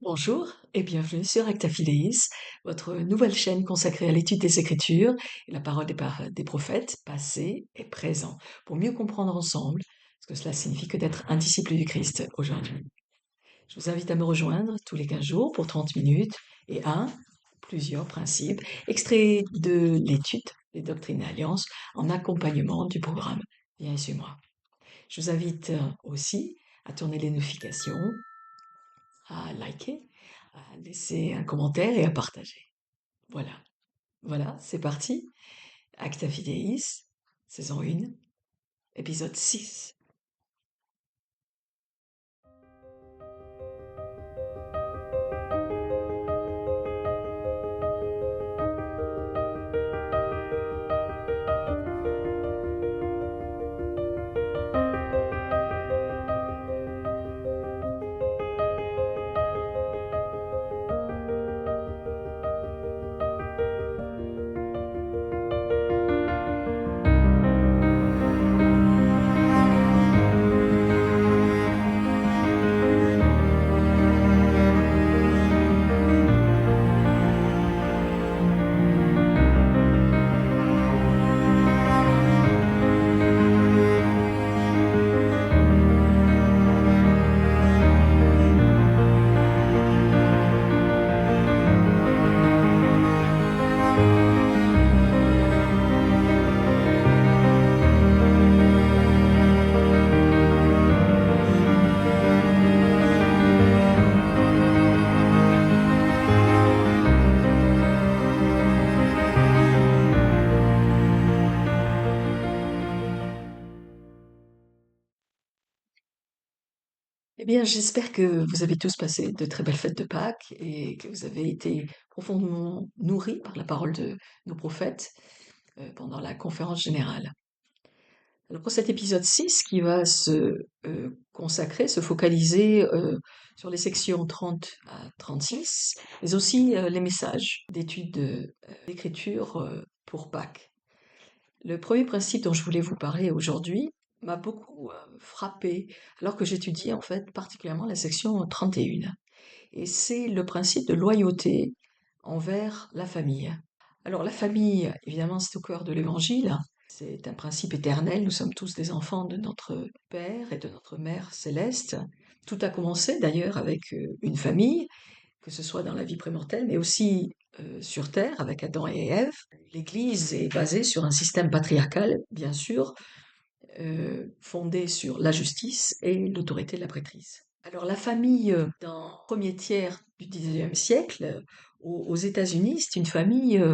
Bonjour et bienvenue sur Acta Fideis, votre nouvelle chaîne consacrée à l'étude des Écritures et la parole des prophètes passés et présents, pour mieux comprendre ensemble ce que cela signifie que d'être un disciple du Christ aujourd'hui. Je vous invite à me rejoindre tous les 15 jours pour 30 minutes et plusieurs principes extraits de l'étude des doctrines et alliances en accompagnement du programme Viens et suis-moi. Je vous invite aussi à tourner les notifications, à liker, à laisser un commentaire et à partager. Voilà, c'est parti. Acta Fideis, saison 1, épisode 6. Eh bien, j'espère que vous avez tous passé de très belles fêtes de Pâques et que vous avez été profondément nourris par la parole de nos prophètes pendant la conférence générale. Alors pour cet épisode 6 qui va se focaliser sur les sections 30 à 36, mais aussi les messages d'études d'écriture pour Pâques. Le premier principe dont je voulais vous parler aujourd'hui m'a beaucoup frappé alors que j'étudiais en fait particulièrement la section 31. Et c'est le principe de loyauté envers la famille. Alors la famille, évidemment, c'est au cœur de l'évangile. C'est un principe éternel. Nous sommes tous des enfants de notre Père et de notre Mère céleste. Tout a commencé d'ailleurs avec une famille, que ce soit dans la vie prémortelle, mais aussi sur Terre avec Adam et Ève. L'Église est basée sur un système patriarcal, bien sûr, fondé sur la justice et l'autorité de la prêtrise. Alors la famille, dans le premier tiers du XIXe siècle, aux États-Unis, c'est une famille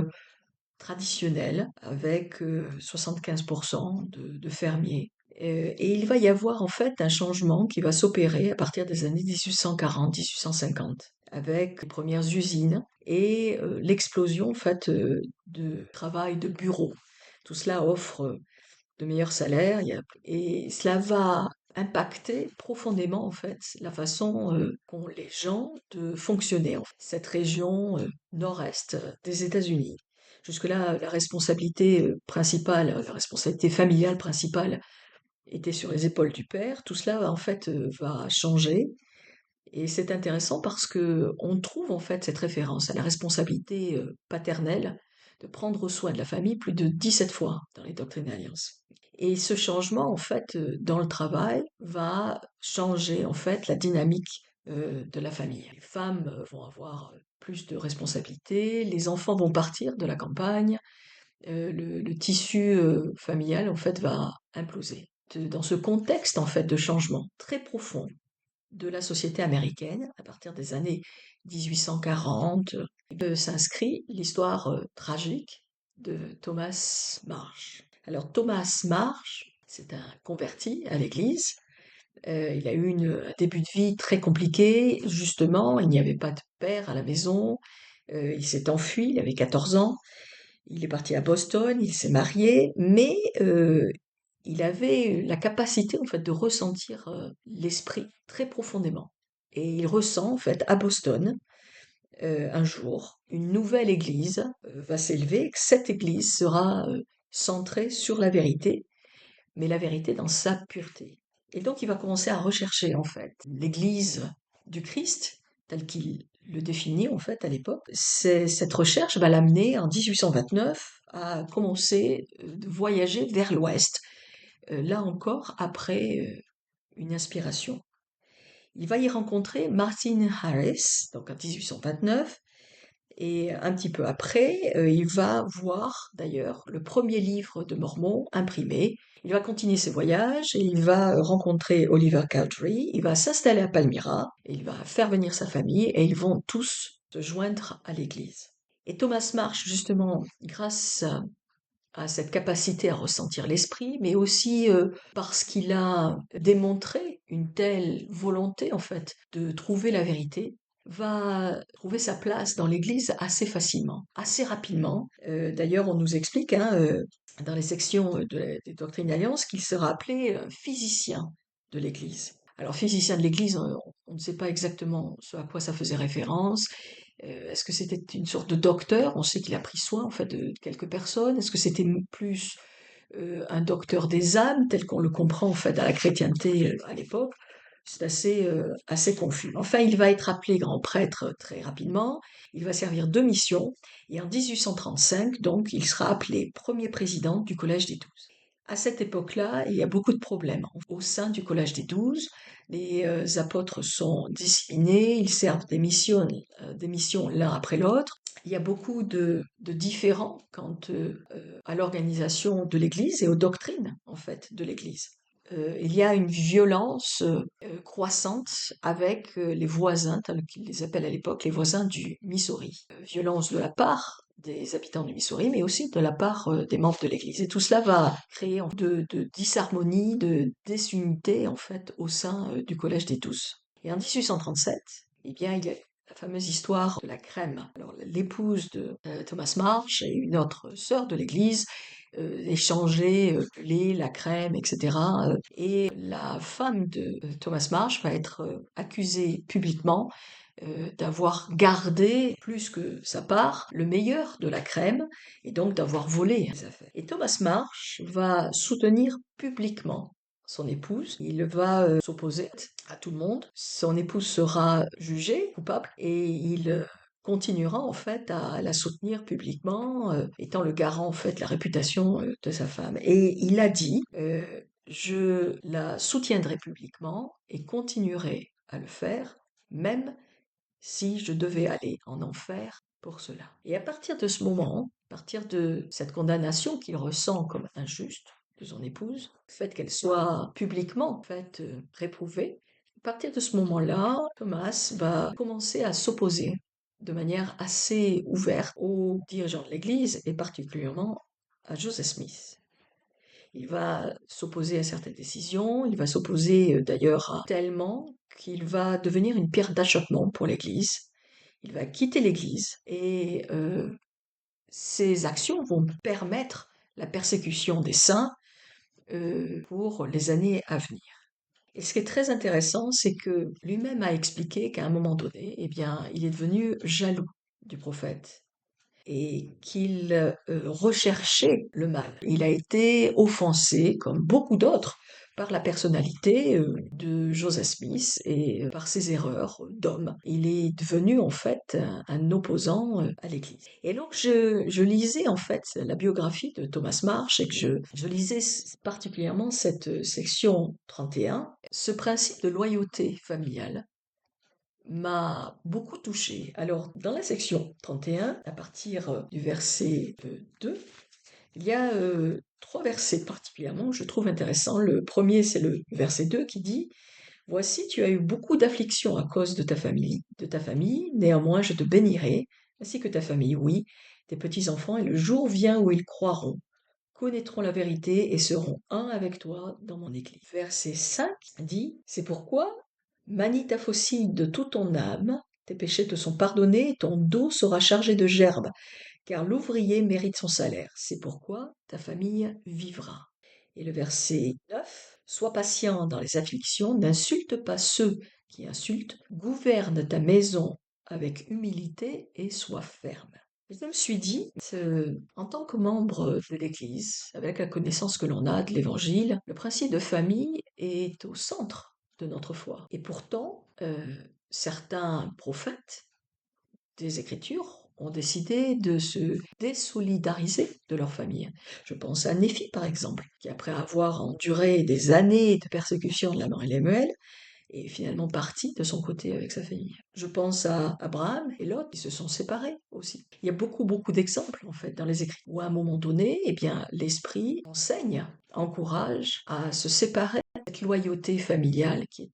traditionnelle avec 75% de fermiers. Et il va y avoir en fait un changement qui va s'opérer à partir des années 1840-1850 avec les premières usines et l'explosion en fait de travail de bureau. Tout cela offre de meilleurs salaires et cela va impacter profondément en fait la façon qu'ont les gens de fonctionner en fait. Cette région nord-est des États-Unis. Jusque-là, la responsabilité principale, la responsabilité familiale principale était sur les épaules du père. Tout cela en fait va changer et c'est intéressant parce que on trouve en fait cette référence à la responsabilité paternelle de prendre soin de la famille plus de 17 fois dans les doctrines d'alliance. Et ce changement, en fait, dans le travail, va changer, en fait, la dynamique de la famille. Les femmes vont avoir plus de responsabilités, les enfants vont partir de la campagne, le tissu familial, en fait, va imploser. Dans ce contexte, en fait, de changement très profond de la société américaine, à partir des années 1840, s'inscrit l'histoire tragique de Thomas Marsh. Alors Thomas Marsh, c'est un converti à l'Église. Il a eu un début de vie très compliqué, justement, il n'y avait pas de père à la maison, il s'est enfui, il avait 14 ans, il est parti à Boston, il s'est marié, mais il avait la capacité en fait de ressentir l'esprit très profondément. Et il ressent en fait à Boston un jour une nouvelle église va s'élever, et que cette église sera centrée sur la vérité, mais la vérité dans sa pureté. Et donc il va commencer à rechercher en fait l'église du Christ tel qu'il le définit en fait à l'époque. Cette recherche va l'amener en 1829 à commencer de voyager vers l'Ouest, là encore après une inspiration. Il va y rencontrer Martin Harris, donc en 1829, et un petit peu après, il va voir d'ailleurs le premier livre de Mormon imprimé. Il va continuer ses voyages et il va rencontrer Oliver Cowdery, il va s'installer à Palmyra, et il va faire venir sa famille et ils vont tous se joindre à l'église. Et Thomas Marsh, justement, grâce à cette capacité à ressentir l'esprit, mais aussi parce qu'il a démontré une telle volonté, en fait, de trouver la vérité, va trouver sa place dans l'Église assez facilement, assez rapidement. D'ailleurs, on nous explique dans les sections des doctrines d'alliance qu'il sera appelé physicien de l'Église. Alors, physicien de l'Église, on ne sait pas exactement ce à quoi ça faisait référence. Est-ce que c'était une sorte de docteur? On sait qu'il a pris soin en fait de quelques personnes. Est-ce que c'était plus un docteur des âmes tel qu'on le comprend en fait à la chrétienté à l'époque? C'est assez confus. Enfin, il va être appelé grand prêtre très rapidement. Il va servir deux missions et en 1835, donc, il sera appelé premier président du Collège des Douze. À cette époque-là, il y a beaucoup de problèmes au sein du Collège des Douze. Les apôtres sont disciplinés, ils servent des missions l'un après l'autre. Il y a beaucoup de différends quant à l'organisation de l'Église et aux doctrines, en fait, de l'Église. Il y a une violence croissante avec les voisins, tels qu'ils les appellent à l'époque, les voisins du Missouri. Violence de la part des habitants du Missouri, mais aussi de la part des membres de l'Église. Et tout cela va créer de disharmonie, de désunité en fait au sein du Collège des Douze. Et en 1837, eh bien, il y a la fameuse histoire de la crème. Alors, l'épouse de Thomas Marsh et une autre sœur de l'Église échanger le lait, la crème, etc. Et la femme de Thomas Marsh va être accusée publiquement d'avoir gardé plus que sa part le meilleur de la crème et donc d'avoir volé les affaires. Et Thomas Marsh va soutenir publiquement son épouse. Il va s'opposer à tout le monde. Son épouse sera jugée coupable et il continuera en fait à la soutenir publiquement, étant le garant en fait de la réputation de sa femme. Et il a dit je la soutiendrai publiquement et continuerai à le faire, même si je devais aller en enfer pour cela. Et à partir de ce moment, à partir de cette condamnation qu'il ressent comme injuste de son épouse, le fait qu'elle soit publiquement en fait réprouvée, à partir de ce moment-là, Thomas va commencer à s'opposer de manière assez ouverte aux dirigeants de l'Église et particulièrement à Joseph Smith. Il va s'opposer à certaines décisions, il va s'opposer d'ailleurs tellement qu'il va devenir une pierre d'achoppement pour l'Église. Il va quitter l'Église et ses actions vont permettre la persécution des saints pour les années à venir. Et ce qui est très intéressant, c'est que lui-même a expliqué qu'à un moment donné, eh bien, il est devenu jaloux du prophète et qu'il recherchait le mal. Il a été offensé, comme beaucoup d'autres, par la personnalité de Joseph Smith et par ses erreurs d'homme. Il est devenu en fait un opposant à l'Église. Et donc je lisais en fait la biographie de Thomas Marsh et que je lisais particulièrement cette section 31, ce principe de loyauté familiale m'a beaucoup touchée. Alors, dans la section 31, à partir du verset 2, il y a trois versets particulièrement que je trouve intéressants. Le premier, c'est le verset 2 qui dit voici, tu as eu beaucoup d'afflictions à cause de ta famille, néanmoins je te bénirai, ainsi que ta famille, oui, tes petits-enfants, et le jour vient où ils croiront, connaîtront la vérité et seront un avec toi dans mon église. Verset 5 dit, c'est pourquoi manie ta faucille de toute ton âme, tes péchés te sont pardonnés, et ton dos sera chargé de gerbes, car l'ouvrier mérite son salaire. C'est pourquoi ta famille vivra. Et le verset 9, sois patient dans les afflictions, n'insulte pas ceux qui insultent, gouverne ta maison avec humilité et sois ferme. Je me suis dit, en tant que membre de l'Église, avec la connaissance que l'on a de l'Évangile, le principe de famille est au centre de notre foi. Et pourtant, certains prophètes des Écritures ont décidé de se désolidariser de leur famille. Je pense à Néphi, par exemple, qui après avoir enduré des années de persécution de la mort et Lémuel, est finalement parti de son côté avec sa famille. Je pense à Abraham et Lot qui se sont séparés aussi. Il y a beaucoup d'exemples en fait dans les écrits où à un moment donné, eh bien, l'esprit enseigne, encourage à se séparer de cette loyauté familiale qui est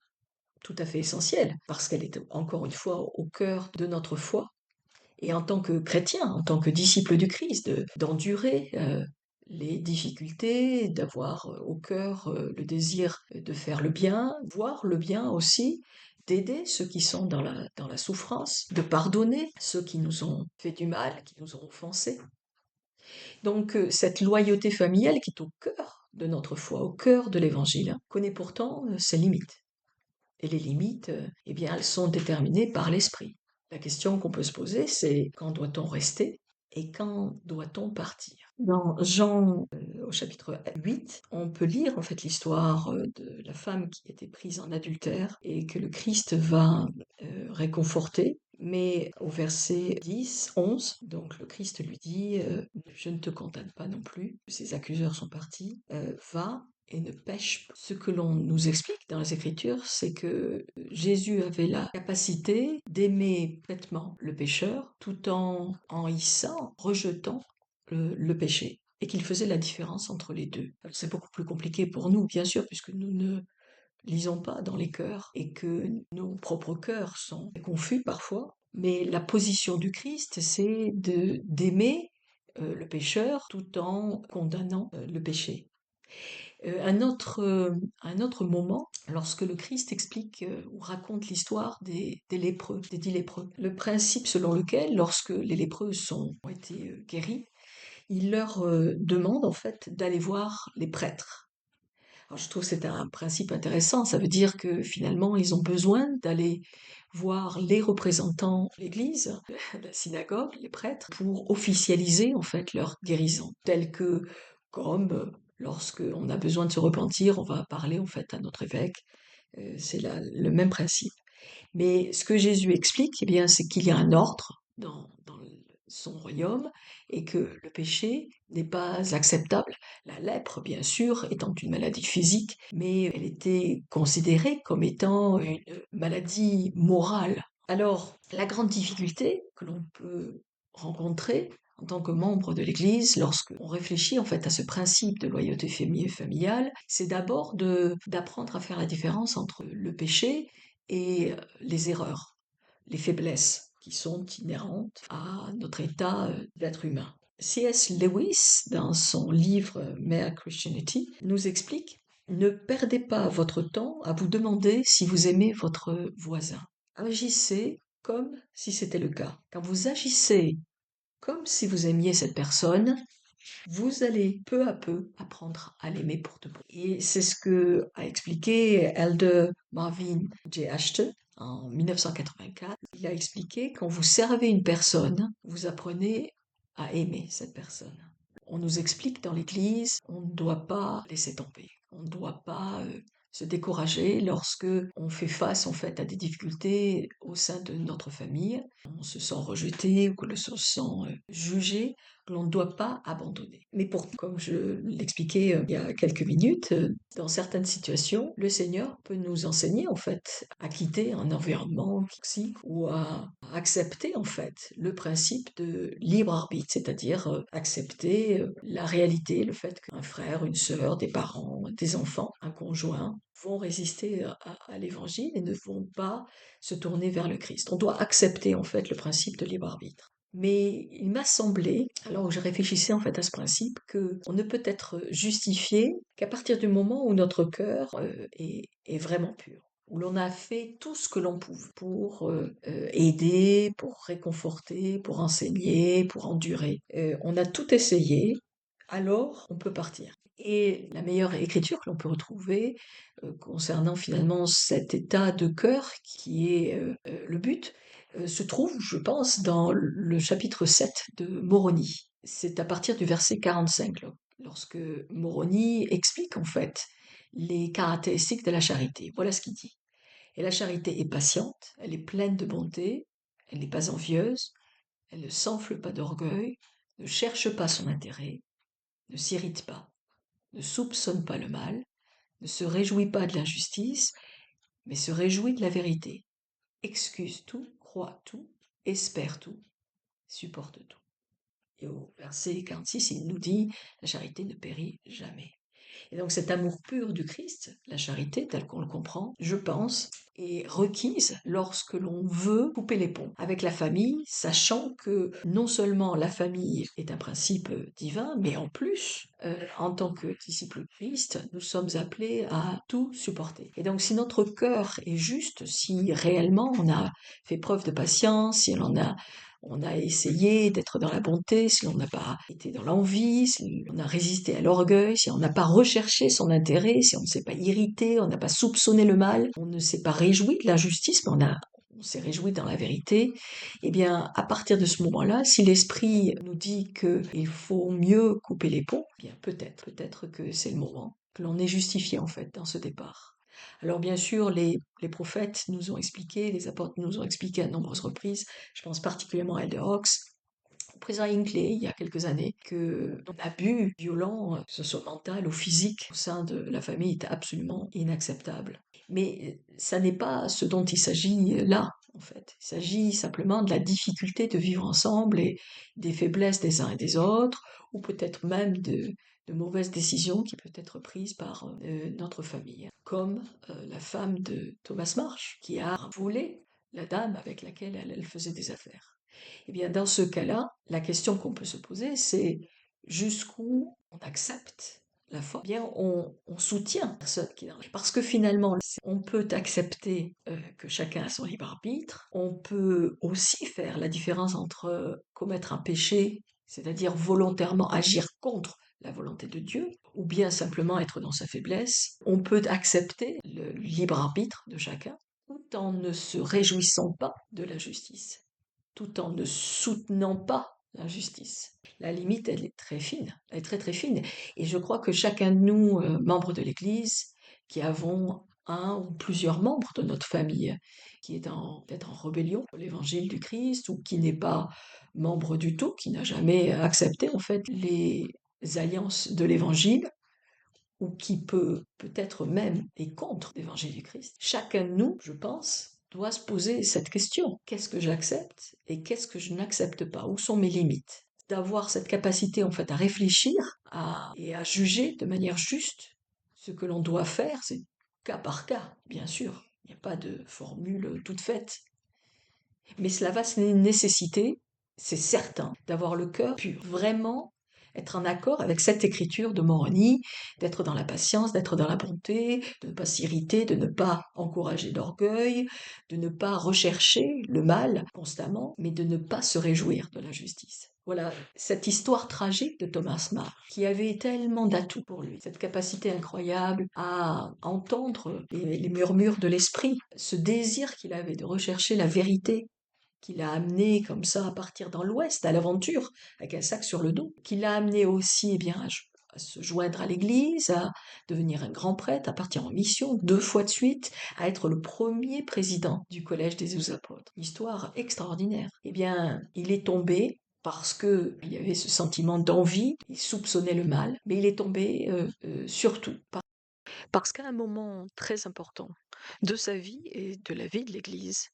tout à fait essentielle parce qu'elle est encore une fois au cœur de notre foi. Et en tant que chrétien, en tant que disciple du Christ, d'endurer les difficultés, d'avoir au cœur le désir de faire le bien, voir le bien aussi, d'aider ceux qui sont dans la souffrance, de pardonner ceux qui nous ont fait du mal, qui nous ont offensés. Donc cette loyauté familiale qui est au cœur de notre foi, au cœur de l'Évangile, connaît pourtant ses limites. Et les limites, eh bien, elles sont déterminées par l'esprit. La question qu'on peut se poser, c'est quand doit-on rester et quand doit-on partir? Dans Jean, au chapitre 8, on peut lire en fait l'histoire de la femme qui était prise en adultère et que le Christ va réconforter. Mais au verset 10, 11, donc le Christ lui dit Je ne te condamne pas non plus. Ses accuseurs sont partis. Va et ne pêche pas. Ce que l'on nous explique dans les Écritures, c'est que Jésus avait la capacité d'aimer complètement le pécheur tout en haïssant, rejetant le péché, et qu'il faisait la différence entre les deux. Alors, c'est beaucoup plus compliqué pour nous, bien sûr, puisque nous ne lisons pas dans les cœurs et que nos propres cœurs sont confus parfois, mais la position du Christ, c'est d'aimer le pécheur tout en condamnant le péché. Un autre moment, lorsque le Christ explique ou raconte l'histoire des lépreux, des 10 lépreux, le principe selon lequel, lorsque les lépreux ont été guéris, il leur demande en fait d'aller voir les prêtres. Alors, je trouve que c'est un principe intéressant, ça veut dire que finalement ils ont besoin d'aller voir les représentants de l'Église, la synagogue, les prêtres, pour officialiser en fait leur guérison, telle que comme lorsque on a besoin de se repentir, on va parler en fait à notre évêque, c'est le même principe. Mais ce que Jésus explique, eh bien, c'est qu'il y a un ordre dans son royaume et que le péché n'est pas acceptable. La lèpre, bien sûr, étant une maladie physique, mais elle était considérée comme étant une maladie morale. Alors, la grande difficulté que l'on peut rencontrer en tant que membre de l'Église, lorsqu'on réfléchit en fait à ce principe de loyauté familiale, c'est d'abord d'apprendre à faire la différence entre le péché et les erreurs, les faiblesses qui sont inhérentes à notre état d'être humain. C.S. Lewis, dans son livre Mere Christianity, nous explique ne perdez pas votre temps à vous demander si vous aimez votre voisin. Agissez comme si c'était le cas. Quand vous agissez comme si vous aimiez cette personne, vous allez peu à peu apprendre à l'aimer pour de bon. Et c'est ce que a expliqué Elder Marvin J. Ashton en 1984. Il a expliqué quand vous servez une personne, vous apprenez à aimer cette personne. On nous explique dans l'Église, on ne doit pas laisser tomber, on ne doit pas se décourager lorsque on fait face en fait à des difficultés au sein de notre famille, on se sent rejeté ou que l'on se sent jugé, l'on ne doit pas abandonner. Mais pourtant, comme je l'expliquais il y a quelques minutes, dans certaines situations, le Seigneur peut nous enseigner en fait à quitter un environnement toxique ou à accepter en fait le principe de libre arbitre, c'est-à-dire accepter la réalité, le fait qu'un frère, une sœur, des parents, des enfants, un conjoint vont résister à l'évangile et ne vont pas se tourner vers le Christ. On doit accepter en fait le principe de libre arbitre. Mais il m'a semblé, alors que je réfléchissais en fait à ce principe, qu'on ne peut être justifié qu'à partir du moment où notre cœur est vraiment pur, où l'on a fait tout ce que l'on pouvait pour aider, pour réconforter, pour enseigner, pour endurer. On a tout essayé, alors on peut partir. Et la meilleure écriture que l'on peut retrouver concernant finalement cet état de cœur qui est le but, se trouve, je pense, dans le chapitre 7 de Moroni. C'est à partir du verset 45, là, lorsque Moroni explique en fait les caractéristiques de la charité. Voilà ce qu'il dit. Et la charité est patiente, elle est pleine de bonté, elle n'est pas envieuse, elle ne s'enfle pas d'orgueil, ne cherche pas son intérêt, ne s'irrite pas, ne soupçonne pas le mal, ne se réjouit pas de l'injustice, mais se réjouit de la vérité, excuse tout, croit tout, espère tout, supporte tout. Et au verset 46, il nous dit, la charité ne périt jamais. Et donc cet amour pur du Christ, la charité telle qu'on le comprend, je pense, est requise lorsque l'on veut couper les ponts avec la famille, sachant que non seulement la famille est un principe divin, mais en plus, en tant que disciples de Christ, nous sommes appelés à tout supporter. Et donc si notre cœur est juste, si réellement on a fait preuve de patience, si on a essayé d'être dans la bonté, si on n'a pas été dans l'envie, si on a résisté à l'orgueil, si on n'a pas recherché son intérêt, si on ne s'est pas irrité, on n'a pas soupçonné le mal, on ne s'est pas réjoui de l'injustice, mais on s'est réjoui dans la vérité, eh bien, à partir de ce moment-là, si l'Esprit nous dit qu'il faut mieux couper les ponts, eh bien, peut-être que c'est le moment, que l'on est justifié, en fait, dans ce départ. Alors bien sûr, les prophètes nous ont expliqué, les apôtres nous ont expliqué à de nombreuses reprises, je pense particulièrement à Elder Oaks, au président Hinckley, il y a quelques années, que un abus violent, que ce soit mental ou physique, au sein de la famille est absolument inacceptable. Mais ça n'est pas ce dont il s'agit là, en fait. Il s'agit simplement de la difficulté de vivre ensemble et des faiblesses des uns et des autres, ou peut-être même de mauvaises décisions qui peuvent être prises par notre famille. Comme la femme de Thomas Marsh, qui a volé la dame avec laquelle elle faisait des affaires. Eh bien, dans ce cas-là, la question qu'on peut se poser, c'est jusqu'où on accepte la foi. Eh bien, on soutient la personne qui est dans la... Parce que finalement, on peut accepter que chacun a son libre arbitre. On peut aussi faire la différence entre commettre un péché, c'est-à-dire volontairement agir contre la volonté de Dieu, ou bien simplement être dans sa faiblesse. On peut accepter le libre arbitre de chacun, tout en ne se réjouissant pas de la justice, tout en ne soutenant pas l'injustice. La limite, elle est très fine, elle est très très fine. Et je crois que chacun de nous, membres de l'Église, qui avons un ou plusieurs membres de notre famille qui est peut-être en rébellion pour l'évangile du Christ, ou qui n'est pas membre du tout, qui n'a jamais accepté en fait les alliances de l'évangile, ou qui peut-être même est contre l'évangile du Christ. Chacun de nous, je pense, doit se poser cette question. Qu'est-ce que j'accepte et qu'est-ce que je n'accepte pas? Où sont mes limites? D'avoir cette capacité en fait à réfléchir et à juger de manière juste ce que l'on doit faire, c'est cas par cas, bien sûr. Il n'y a pas de formule toute faite. Mais cela va se nécessiter, c'est certain, d'avoir le cœur pur, vraiment être en accord avec cette écriture de Moroni, d'être dans la patience, d'être dans la bonté, de ne pas s'irriter, de ne pas encourager d'orgueil, de ne pas rechercher le mal constamment, mais de ne pas se réjouir de la justice. Voilà, cette histoire tragique de Thomas More, qui avait tellement d'atouts pour lui, cette capacité incroyable à entendre les murmures de l'esprit, ce désir qu'il avait de rechercher la vérité, qui l'a amené comme ça à partir dans l'Ouest, à l'aventure, avec un sac sur le dos, qui l'a amené aussi eh bien, à se joindre à l'Église, à devenir un grand prêtre, à partir en mission 2 fois de suite, à être le premier président du Collège des 12 apôtres. Une histoire extraordinaire. Eh bien, il est tombé parce que il y avait ce sentiment d'envie, il soupçonnait le mal, mais il est tombé surtout parce qu'à un moment très important de sa vie et de la vie de l'Église,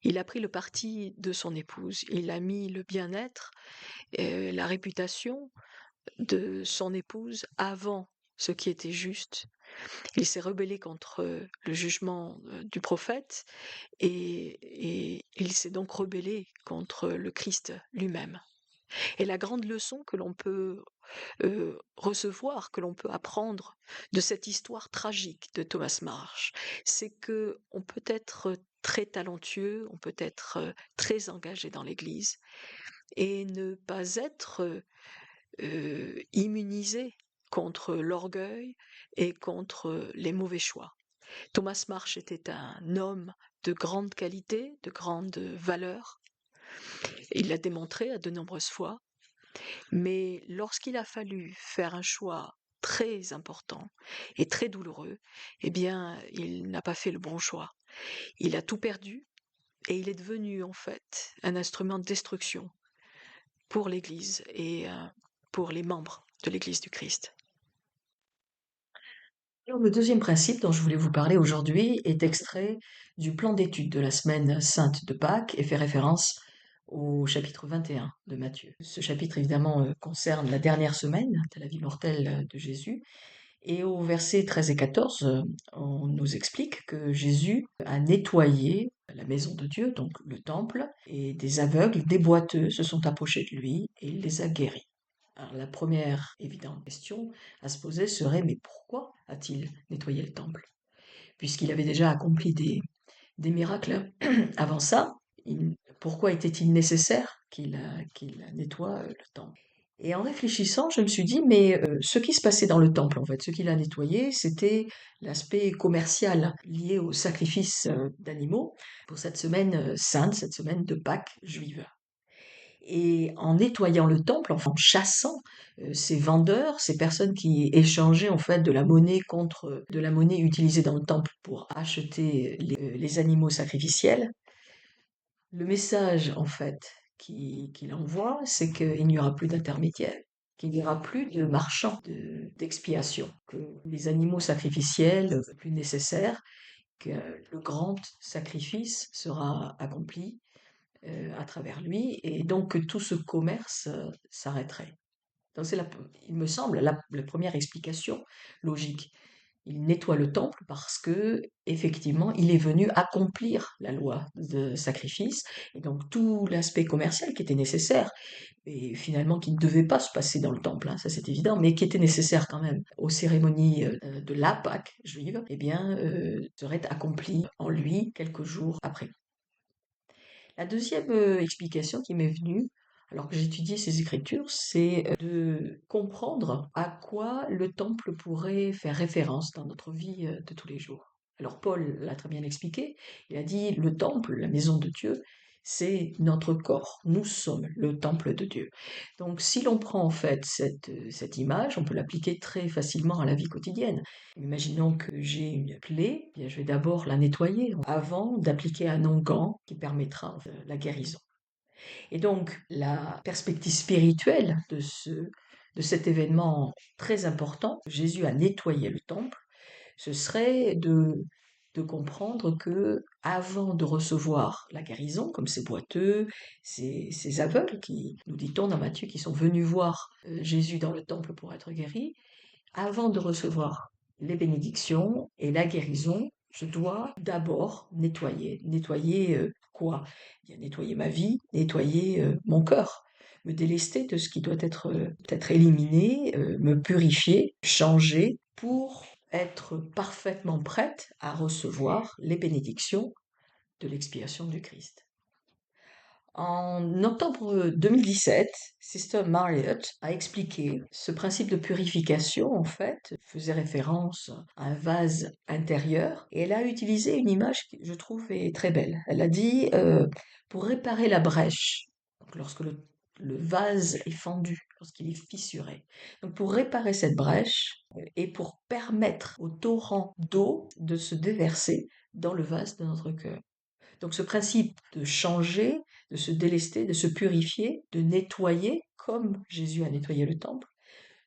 il a pris le parti de son épouse. Il a mis le bien-être et la réputation de son épouse avant ce qui était juste. Il s'est rebellé contre le jugement du prophète et il s'est donc rebellé contre le Christ lui-même. Et la grande leçon que l'on peut recevoir, que l'on peut apprendre de cette histoire tragique de Thomas Marsh, c'est que on peut être très talentueux, on peut être très engagé dans l'Église et ne pas être immunisé contre l'orgueil et contre les mauvais choix. Thomas Marsh était un homme de grande qualité, de grande valeur. Il l'a démontré à de nombreuses fois. Mais lorsqu'il a fallu faire un choix très important et très douloureux, eh bien, il n'a pas fait le bon choix. Il a tout perdu et il est devenu en fait un instrument de destruction pour l'Église et pour les membres de l'Église du Christ. Alors, le deuxième principe dont je voulais vous parler aujourd'hui est extrait du plan d'étude de la semaine sainte de Pâques et fait référence au chapitre 21 de Matthieu. Ce chapitre, évidemment, concerne la dernière semaine de la vie mortelle de Jésus. Et au verset 13 et 14, on nous explique que Jésus a nettoyé la maison de Dieu, donc le temple, et des aveugles, des boiteux se sont approchés de lui et il les a guéris. Alors, la première évidente question à se poser serait, mais pourquoi a-t-il nettoyé le temple? Puisqu'il avait déjà accompli des miracles avant ça, pourquoi était-il nécessaire qu'il nettoie le temple? Et en réfléchissant, je me suis dit, mais ce qui se passait dans le temple, en fait, ce qu'il a nettoyé, c'était l'aspect commercial lié au sacrifice d'animaux pour cette semaine sainte, cette semaine de Pâques juive. Et en nettoyant le temple, en chassant ces vendeurs, ces personnes qui échangeaient en fait de la monnaie contre de la monnaie utilisée dans le temple pour acheter les animaux sacrificiels, le message en fait qu'il envoie, c'est qu'il n'y aura plus d'intermédiaires, qu'il n'y aura plus de marchands d'expiation, que les animaux sacrificiels ne sont plus nécessaires, que le grand sacrifice sera accompli à travers lui, et donc que tout ce commerce s'arrêterait. Donc c'est il me semble la première explication logique. Il nettoie le temple parce que effectivement il est venu accomplir la loi de sacrifice et donc tout l'aspect commercial qui était nécessaire et finalement qui ne devait pas se passer dans le temple, hein, ça c'est évident, mais qui était nécessaire quand même aux cérémonies de la Pâque juive, eh bien serait accompli en lui quelques jours après. La deuxième explication qui m'est venue, alors que j'étudiais ces écritures, c'est de comprendre à quoi le temple pourrait faire référence dans notre vie de tous les jours. Alors Paul l'a très bien expliqué, il a dit le temple, la maison de Dieu, c'est notre corps, nous sommes le temple de Dieu. Donc si l'on prend en fait cette image, on peut l'appliquer très facilement à la vie quotidienne. Imaginons que j'ai une plaie, eh bien, je vais d'abord la nettoyer avant d'appliquer un onguent qui permettra la guérison. Et donc, la perspective spirituelle de cet événement très important, Jésus a nettoyé le temple, ce serait de comprendre que avant de recevoir la guérison, comme ces boiteux, ces aveugles qui, nous dit-on dans Matthieu, qui sont venus voir Jésus dans le temple pour être guéris, avant de recevoir les bénédictions et la guérison, je dois d'abord nettoyer. Nettoyer quoi? Bien, nettoyer ma vie, nettoyer mon cœur, me délester de ce qui doit être peut-être éliminé, me purifier, changer pour être parfaitement prête à recevoir les bénédictions de l'expiation du Christ. En octobre 2017, Sister Marriott a expliqué ce principe de purification, en fait, faisait référence à un vase intérieur, et elle a utilisé une image qui, je trouve, est très belle. Elle a dit, pour réparer la brèche, donc lorsque le vase est fendu, lorsqu'il est fissuré. Donc pour réparer cette brèche et pour permettre au torrent d'eau de se déverser dans le vase de notre cœur. Donc ce principe de changer, de se délester, de se purifier, de nettoyer, comme Jésus a nettoyé le temple,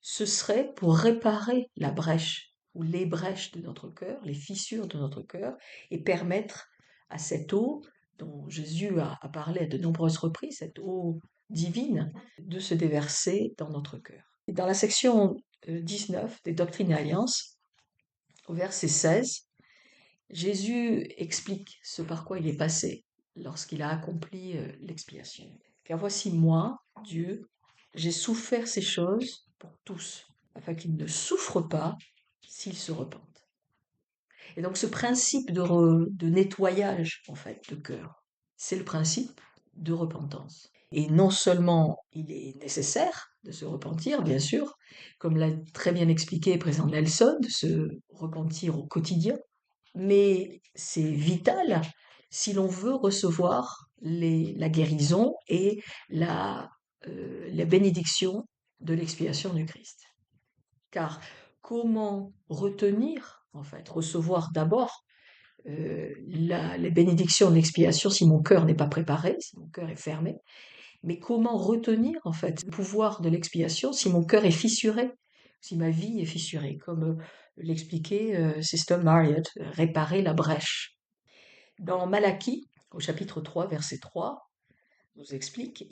ce serait pour réparer la brèche ou les brèches de notre cœur, les fissures de notre cœur, et permettre à cette eau dont Jésus a parlé à de nombreuses reprises, cette eau divine, de se déverser dans notre cœur. Et dans la section 19 des Doctrines et Alliances, au verset 16, Jésus explique ce par quoi il est passé lorsqu'il a accompli l'expiation. Car voici moi, Dieu, j'ai souffert ces choses pour tous, afin qu'ils ne souffrent pas s'ils se repentent. Et donc ce principe de nettoyage, en fait, de cœur, c'est le principe de repentance. Et non seulement il est nécessaire de se repentir, bien sûr, comme l'a très bien expliqué le président Nelson, de se repentir au quotidien, mais c'est vital si l'on veut recevoir la guérison et la bénédiction de l'expiation du Christ. Car comment retenir, en fait, recevoir d'abord les bénédictions de l'expiation si mon cœur n'est pas préparé, si mon cœur est fermé. Mais comment retenir en fait le pouvoir de l'expiation si mon cœur est fissuré, si ma vie est fissurée, comme l'expliquait Sister Marriott, réparer la brèche. Dans Malachie, au chapitre 3, verset 3, nous explique,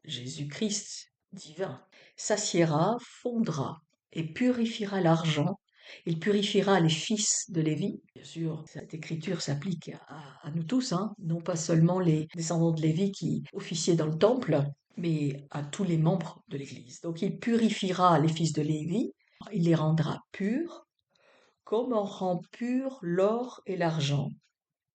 Jésus-Christ divin, s'assiera, fondra et purifiera l'argent. Il purifiera les fils de Lévi. Bien sûr, cette écriture s'applique à nous tous, hein, non pas seulement les descendants de Lévi qui officiaient dans le temple, mais à tous les membres de l'Église. Donc il purifiera les fils de Lévi, il les rendra purs, comme on rend pur l'or et l'argent,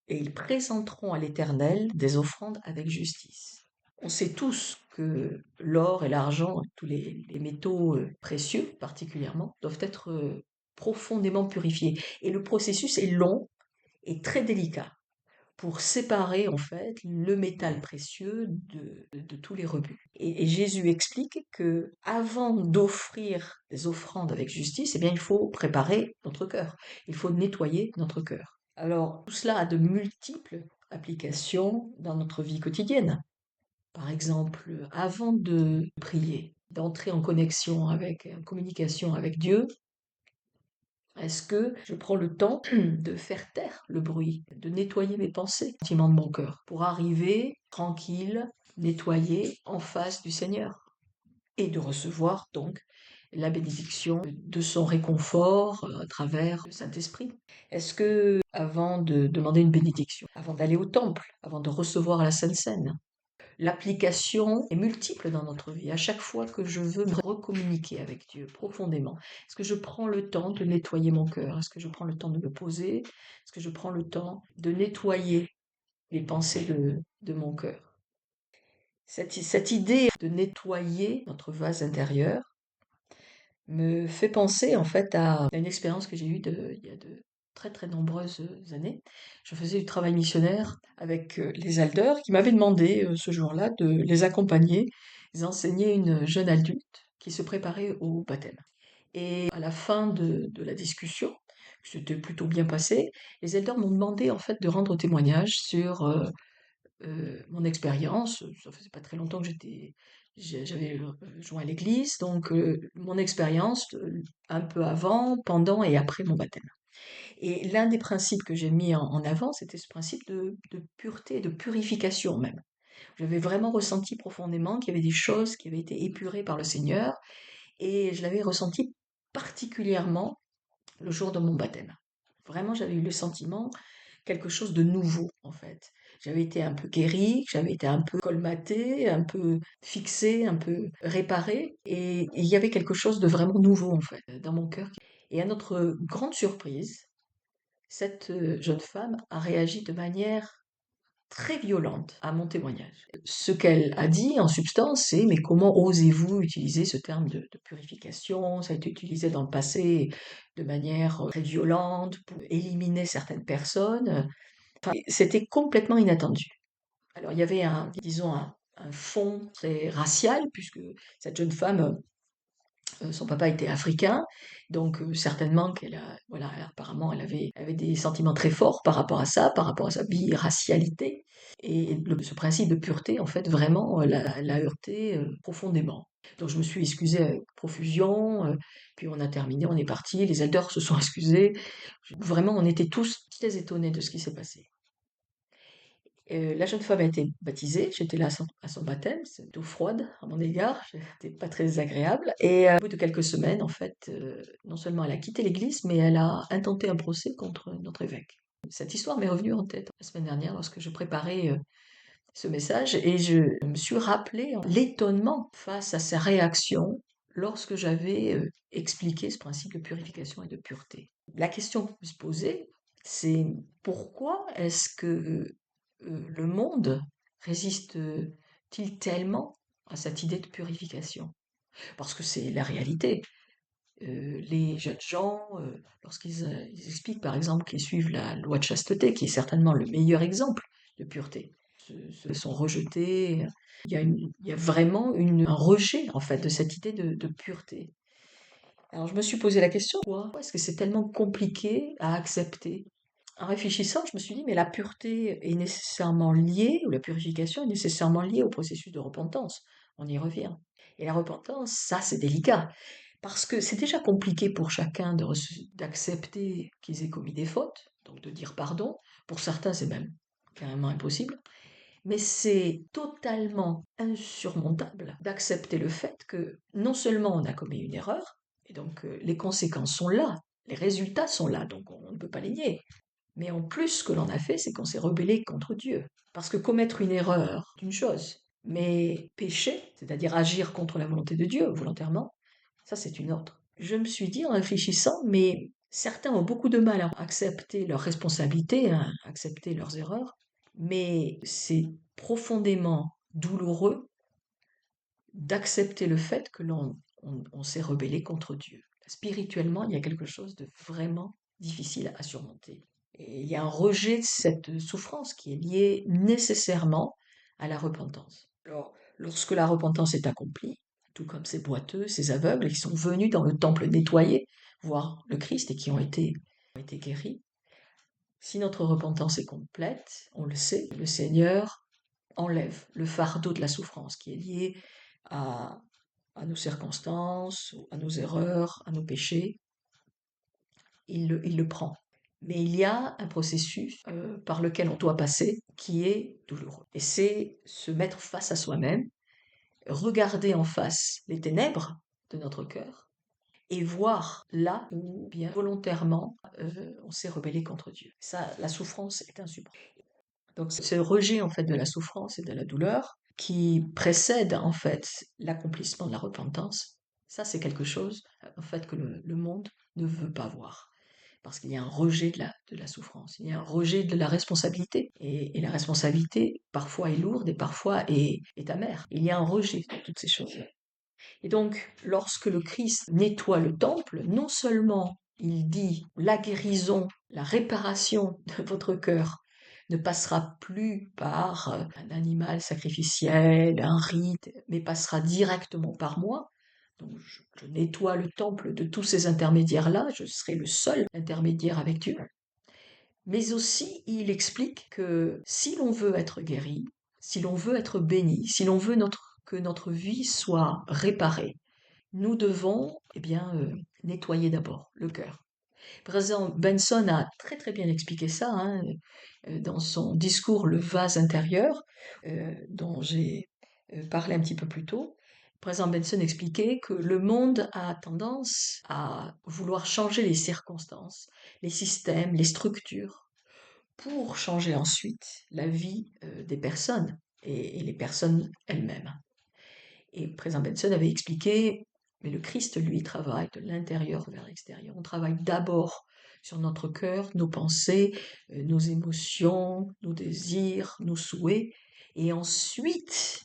et ils présenteront à l'Éternel des offrandes avec justice. On sait tous que l'or et l'argent, tous les métaux précieux particulièrement, doivent être profondément purifiés. Et le processus est long et très délicat pour séparer en fait le métal précieux de tous les rebuts. Et Jésus explique que avant d'offrir des offrandes avec justice, eh bien il faut préparer notre cœur, il faut nettoyer notre cœur. Alors tout cela a de multiples applications dans notre vie quotidienne. Par exemple, avant de prier, d'entrer en connexion avec, en communication avec Dieu, est-ce que je prends le temps de faire taire le bruit, de nettoyer mes pensées, les sentiments de mon cœur, pour arriver tranquille, nettoyé, en face du Seigneur, et de recevoir donc la bénédiction de son réconfort à travers le Saint-Esprit? Est-ce que, avant de demander une bénédiction, avant d'aller au temple, avant de recevoir la Sainte Seine, l'application est multiple dans notre vie. À chaque fois que je veux me recommuniquer avec Dieu profondément, est-ce que je prends le temps de nettoyer mon cœur? Est-ce que je prends le temps de me poser? Est-ce que je prends le temps de nettoyer les pensées de mon cœur? Cette idée de nettoyer notre vase intérieur me fait penser en fait à une expérience que j'ai eue il y a de très très nombreuses années. Je faisais du travail missionnaire avec les elders qui m'avaient demandé ce jour-là de les accompagner, les enseigner une jeune adulte qui se préparait au baptême. Et à la fin de la discussion, c'était plutôt bien passé, les elders m'ont demandé en fait de rendre témoignage sur mon expérience. Ça faisait pas très longtemps que j'avais joint l'église, donc mon expérience un peu avant, pendant et après mon baptême. Et l'un des principes que j'ai mis en avant, c'était ce principe de pureté, de purification même. J'avais vraiment ressenti profondément qu'il y avait des choses qui avaient été épurées par le Seigneur, et je l'avais ressenti particulièrement le jour de mon baptême. Vraiment, j'avais eu le sentiment quelque chose de nouveau, en fait. J'avais été un peu guérie, j'avais été un peu colmatée, un peu fixée, un peu réparée, et il y avait quelque chose de vraiment nouveau, en fait, dans mon cœur. Et à notre grande surprise, cette jeune femme a réagi de manière très violente à mon témoignage. Ce qu'elle a dit en substance, c'est mais comment osez-vous utiliser ce terme de purification? Ça a été utilisé dans le passé de manière très violente pour éliminer certaines personnes. Enfin, c'était complètement inattendu. Alors il y avait disons un fond très racial puisque cette jeune femme son papa était africain, donc certainement qu'elle a, voilà, apparemment elle avait des sentiments très forts par rapport à ça, par rapport à sa biracialité. Et ce principe de pureté, en fait, vraiment l'a heurté profondément. Donc je me suis excusée avec profusion, puis on a terminé, on est parti, les elders se sont excusés. Vraiment, on était tous très étonnés de ce qui s'est passé. La jeune femme a été baptisée, j'étais là à son baptême, c'était plutôt froide à mon égard, c'était pas très agréable. Et au bout de quelques semaines, en fait, non seulement elle a quitté l'église, mais elle a intenté un procès contre notre évêque. Cette histoire m'est revenue en tête la semaine dernière lorsque je préparais ce message et je me suis rappelé l'étonnement face à sa réaction lorsque j'avais expliqué ce principe de purification et de pureté. La question qu'on peut se poser, c'est pourquoi est-ce que le monde résiste-t-il tellement à cette idée de purification? Parce que c'est la réalité. Les jeunes gens, ils expliquent par exemple qu'ils suivent la loi de chasteté, qui est certainement le meilleur exemple de pureté, se sont rejetés. Il y a vraiment un rejet en fait de cette idée de pureté. Alors je me suis posé la question, pourquoi est-ce que c'est tellement compliqué à accepter? en réfléchissant, je me suis dit, mais la pureté est nécessairement liée, ou la purification est nécessairement liée au processus de repentance. On y revient. Et la repentance, ça, c'est délicat, parce que c'est déjà compliqué pour chacun d'accepter qu'ils aient commis des fautes, donc de dire pardon. Pour certains, c'est même carrément impossible. Mais c'est totalement insurmontable d'accepter le fait que non seulement on a commis une erreur, et donc les conséquences sont là, les résultats sont là, donc on ne peut pas les nier. Mais en plus, ce que l'on a fait, c'est qu'on s'est rebellé contre Dieu. Parce que commettre une erreur, c'est une chose. Mais pécher, c'est-à-dire agir contre la volonté de Dieu volontairement, ça c'est une autre. Je me suis dit en réfléchissant, mais certains ont beaucoup de mal à accepter leurs responsabilités, à accepter leurs erreurs, mais c'est profondément douloureux d'accepter le fait que on s'est rebellé contre Dieu. Spirituellement, il y a quelque chose de vraiment difficile à surmonter. Et il y a un rejet de cette souffrance qui est liée nécessairement à la repentance. Alors, lorsque la repentance est accomplie, tout comme ces boiteux, ces aveugles qui sont venus dans le temple nettoyer, voir le Christ et qui ont été guéris, si notre repentance est complète, on le sait, le Seigneur enlève le fardeau de la souffrance qui est lié à, à nos circonstances, à nos erreurs, à nos péchés. Il le prend. Mais il y a un processus par lequel on doit passer qui est douloureux. Et c'est se mettre face à soi-même, regarder en face les ténèbres de notre cœur et voir là où bien volontairement on s'est rebellé contre Dieu. Ça, la souffrance est insupportable. Donc ce rejet en fait de la souffrance et de la douleur qui précède en fait l'accomplissement de la repentance, ça c'est quelque chose en fait que le monde ne veut pas voir. Parce qu'il y a un rejet de la souffrance, il y a un rejet de la responsabilité. Et la responsabilité, parfois, est lourde et parfois est amère. Il y a un rejet de toutes ces choses-là. Et donc, lorsque le Christ nettoie le temple, non seulement il dit la guérison, la réparation de votre cœur ne passera plus par un animal sacrificiel, un rite, mais passera directement par moi. Donc je nettoie le temple de tous ces intermédiaires-là, je serai le seul intermédiaire avec Dieu. Mais aussi, il explique que si l'on veut être guéri, si l'on veut être béni, si l'on veut que notre vie soit réparée, nous devons nettoyer d'abord le cœur. Président Benson a très très bien expliqué ça dans son discours Le vase intérieur, dont j'ai parlé un petit peu plus tôt. Président Benson expliquait que le monde a tendance à vouloir changer les circonstances, les systèmes, les structures, pour changer ensuite la vie des personnes et les personnes elles-mêmes. Et le président Benson avait expliqué, mais le Christ, lui, travaille de l'intérieur vers l'extérieur. On travaille d'abord sur notre cœur, nos pensées, nos émotions, nos désirs, nos souhaits, et ensuite,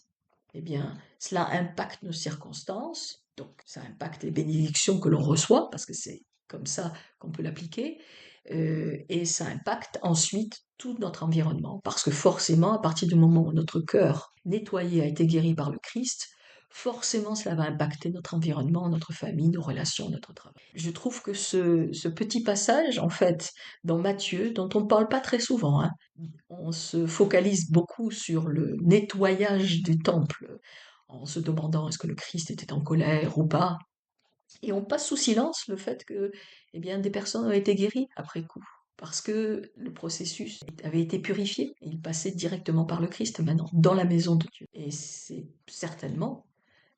eh bien, cela impacte nos circonstances, donc ça impacte les bénédictions que l'on reçoit, parce que c'est comme ça qu'on peut l'appliquer, et ça impacte ensuite tout notre environnement, parce que forcément, à partir du moment où notre cœur nettoyé a été guéri par le Christ, forcément cela va impacter notre environnement, notre famille, nos relations, notre travail. Je trouve que ce petit passage, en fait, dans Matthieu, dont on ne parle pas très souvent, on se focalise beaucoup sur le nettoyage du temple, en se demandant est-ce que le Christ était en colère ou pas, et on passe sous silence le fait que eh bien, des personnes ont été guéries après coup, parce que le processus avait été purifié, et il passait directement par le Christ maintenant, dans la maison de Dieu. Et c'est certainement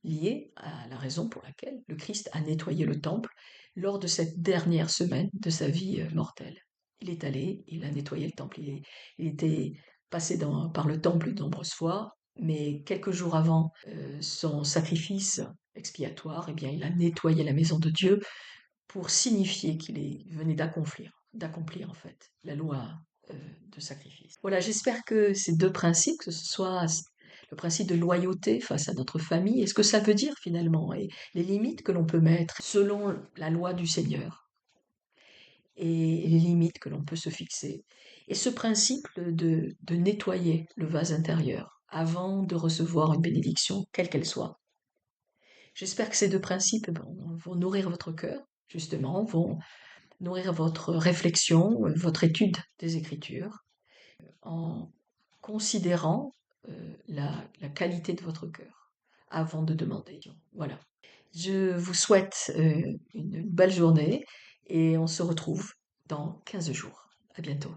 lié à la raison pour laquelle le Christ a nettoyé le temple lors de cette dernière semaine de sa vie mortelle. Il est allé, il a nettoyé le temple, il était passé par le temple de nombreuses fois, mais quelques jours avant son sacrifice expiatoire, eh bien, il a nettoyé la maison de Dieu pour signifier venait d'accomplir en fait la loi de sacrifice. Voilà, j'espère que ces deux principes, que ce soit le principe de loyauté face à notre famille, et ce que ça veut dire finalement, et les limites que l'on peut mettre selon la loi du Seigneur, et les limites que l'on peut se fixer. Et ce principe de nettoyer le vase intérieur avant de recevoir une bénédiction, quelle qu'elle soit. J'espère que ces deux principes vont nourrir votre cœur, justement, vont nourrir votre réflexion, votre étude des Écritures, en considérant la qualité de votre cœur avant de demander. Voilà. Je vous souhaite une belle journée et on se retrouve dans 15 jours. À bientôt.